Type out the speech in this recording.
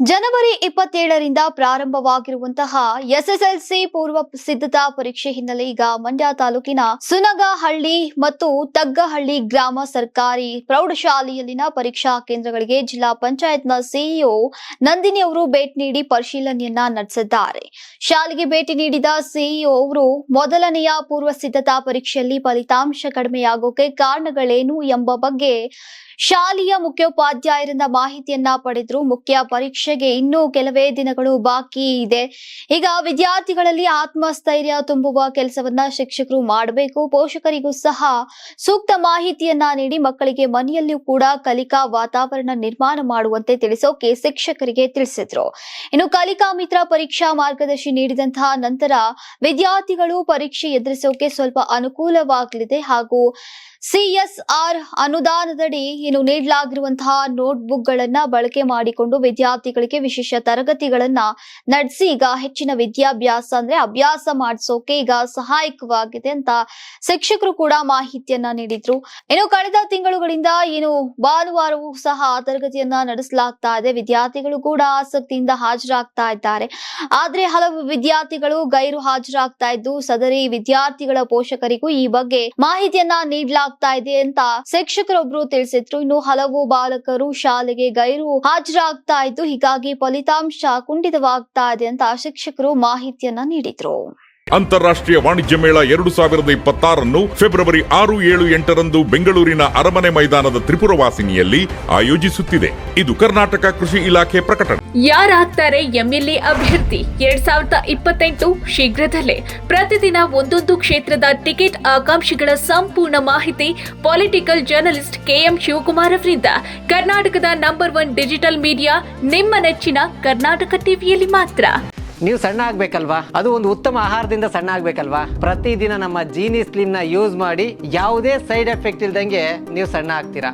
ಜನವರಿ 27ರಿಂದ ಪ್ರಾರಂಭವಾಗಿರುವಂತಹ SSLC ಪೂರ್ವ ಸಿದ್ಧತಾ ಪರೀಕ್ಷೆ ಹಿನ್ನೆಲೆ ಈಗ ಮಂಡ್ಯ ತಾಲೂಕಿನ ಸುನಗಹಳ್ಳಿ ಮತ್ತು ತಗ್ಗಹಳ್ಳಿ ಗ್ರಾಮ ಸರ್ಕಾರಿ ಪ್ರೌಢಶಾಲೆಯಲ್ಲಿನ ಪರೀಕ್ಷಾ ಕೇಂದ್ರಗಳಿಗೆ ಜಿಲ್ಲಾ ಪಂಚಾಯತ್ನ ಸಿಇಒ ನಂದಿನಿ ಅವರು ಭೇಟಿ ನೀಡಿ ಪರಿಶೀಲನೆಯನ್ನ ನಡೆಸಿದ್ದಾರೆ. ಶಾಲೆಗೆ ಭೇಟಿ ನೀಡಿದ ಸಿಇಒ ಅವರು ಮೊದಲನೆಯ ಪೂರ್ವ ಸಿದ್ಧತಾ ಪರೀಕ್ಷೆಯಲ್ಲಿ ಫಲಿತಾಂಶ ಕಡಿಮೆಯಾಗೋಕೆ ಕಾರಣಗಳೇನು ಎಂಬ ಬಗ್ಗೆ ಶಾಲೆಯ ಮುಖ್ಯೋಪಾಧ್ಯಾಯರಿಂದ ಮಾಹಿತಿಯನ್ನ ಪಡೆದ್ರು. ಮುಖ್ಯ ಪರೀಕ್ಷೆಗೆ ಇನ್ನೂ ಕೆಲವೇ ದಿನಗಳು ಬಾಕಿ ಇದೆ. ಈಗ ವಿದ್ಯಾರ್ಥಿಗಳಲ್ಲಿ ಆತ್ಮಸ್ಥೈರ್ಯ ತುಂಬುವ ಕೆಲಸವನ್ನ ಶಿಕ್ಷಕರು ಮಾಡಬೇಕು. ಪೋಷಕರಿಗೂ ಸಹ ಸೂಕ್ತ ಮಾಹಿತಿಯನ್ನ ನೀಡಿ ಮಕ್ಕಳಿಗೆ ಮನೆಯಲ್ಲಿಯೂ ಕೂಡ ಕಲಿಕಾ ವಾತಾವರಣ ನಿರ್ಮಾಣ ಮಾಡುವಂತೆ ತಿಳಿಸೋಕೆ ಶಿಕ್ಷಕರಿಗೆ ತಿಳಿಸಿದ್ರು. ಇನ್ನು ಕಲಿಕಾ ಮಿತ್ರ ಪರೀಕ್ಷಾ ಮಾರ್ಗದರ್ಶಿ ನೀಡಿದಂತಹ ನಂತರ ವಿದ್ಯಾರ್ಥಿಗಳು ಪರೀಕ್ಷೆ ಎದುರಿಸೋಕೆ ಸ್ವಲ್ಪ ಅನುಕೂಲವಾಗಲಿದೆ ಹಾಗೂ ಸಿಎಸ್ಆರ್ ಅನುದಾನದಡಿ ನೀಡಲಾಗಿರುವಂತಹ ನೋಟ್ಬುಕ್ ಗಳನ್ನ ಬಳಕೆ ಮಾಡಿಕೊಂಡು ವಿದ್ಯಾರ್ಥಿಗಳಿಗೆ ವಿಶೇಷ ತರಗತಿಗಳನ್ನ ನಡೆಸಿ ಈಗ ಹೆಚ್ಚಿನ ಅಭ್ಯಾಸ ಮಾಡಿಸೋಕೆ ಈಗ ಸಹಾಯಕವಾಗಿದೆ ಅಂತ ಶಿಕ್ಷಕರು ಕೂಡ ಮಾಹಿತಿಯನ್ನ ನೀಡಿದ್ರು. ಇನ್ನು ಕಳೆದ ತಿಂಗಳುಗಳಿಂದ ಭಾನುವಾರವೂ ಸಹ ತರಗತಿಯನ್ನ ನಡೆಸಲಾಗ್ತಾ ಇದೆ. ವಿದ್ಯಾರ್ಥಿಗಳು ಕೂಡ ಆಸಕ್ತಿಯಿಂದ ಹಾಜರಾಗ್ತಾ ಇದ್ದಾರೆ. ಆದ್ರೆ ಹಲವು ವಿದ್ಯಾರ್ಥಿಗಳು ಗೈರು ಹಾಜರಾಗ್ತಾ ಇದ್ದು ಸದರಿ ವಿದ್ಯಾರ್ಥಿಗಳ ಪೋಷಕರಿಗೂ ಈ ಬಗ್ಗೆ ಮಾಹಿತಿಯನ್ನ ನೀಡಲಾಗ್ತಾ ಇದೆ ಅಂತ ಶಿಕ್ಷಕರೊಬ್ರು ತಿಳಿಸಿದ್ರು. ಇನ್ನು ಹಲವು ಬಾಲಕರು ಶಾಲೆಗೆ ಗೈರು ಹಾಜರಾಗ್ತಾ ಇದ್ದು ಹೀಗಾಗಿ ಫಲಿತಾಂಶ ಕುಂಠಿತವಾಗ್ತಾ ಇದೆ ಅಂತ ಶಿಕ್ಷಕರು ಮಾಹಿತಿಯನ್ನ ನೀಡಿದ್ರು. ಅಂತಾರಾಷ್ಟ್ರೀಯ ವಾಣಿಜ್ಯ ಮೇಳ 2026 ಫೆಬ್ರವರಿ 6, 7, 8ರಂದು ಬೆಂಗಳೂರಿನ ಅರಮನೆ ಮೈದಾನದ ತ್ರಿಪುರವಾಸಿನಿಯಲ್ಲಿ ಆಯೋಜಿಸುತ್ತಿದೆ. ಇದು ಕರ್ನಾಟಕ ಕೃಷಿ ಇಲಾಖೆ ಪ್ರಕಟಣೆ. ಯಾರಾಗ್ತಾರೆ ಎಂಎಲ್ಎ ಅಭ್ಯರ್ಥಿ 2028 ಶೀಘ್ರದಲ್ಲೇ. ಪ್ರತಿದಿನ ಒಂದೊಂದು ಕ್ಷೇತ್ರದ ಟಿಕೆಟ್ ಆಕಾಂಕ್ಷಿಗಳ ಸಂಪೂರ್ಣ ಮಾಹಿತಿ ಪೊಲಿಟಿಕಲ್ ಜರ್ನಲಿಸ್ಟ್ ಕೆಎಂ ಶಿವಕುಮಾರ್ ಅವರಿಂದ. ಕರ್ನಾಟಕದ ನಂಬರ್ 1 ಡಿಜಿಟಲ್ ಮೀಡಿಯಾ ನಿಮ್ಮ ನೆಚ್ಚಿನ ಕರ್ನಾಟಕ ಟಿವಿಯಲ್ಲಿ ಮಾತ್ರ. ನೀವು ಸಣ್ಣ ಆಗ್ಬೇಕಲ್ವಾ? ಅದು ಒಂದು ಉತ್ತಮ ಆಹಾರದಿಂದ ಸಣ್ಣ ಆಗ್ಬೇಕಲ್ವಾ? ಪ್ರತಿದಿನ ನಮ್ಮ ಜೀನಿ ಸ್ಲಿಮ್ ನ ಯೂಸ್ ಮಾಡಿ ಯಾವುದೇ ಸೈಡ್ ಎಫೆಕ್ಟ್ ಇಲ್ದಂಗೆ ನೀವು ಸಣ್ಣ ಆಗ್ತೀರಾ.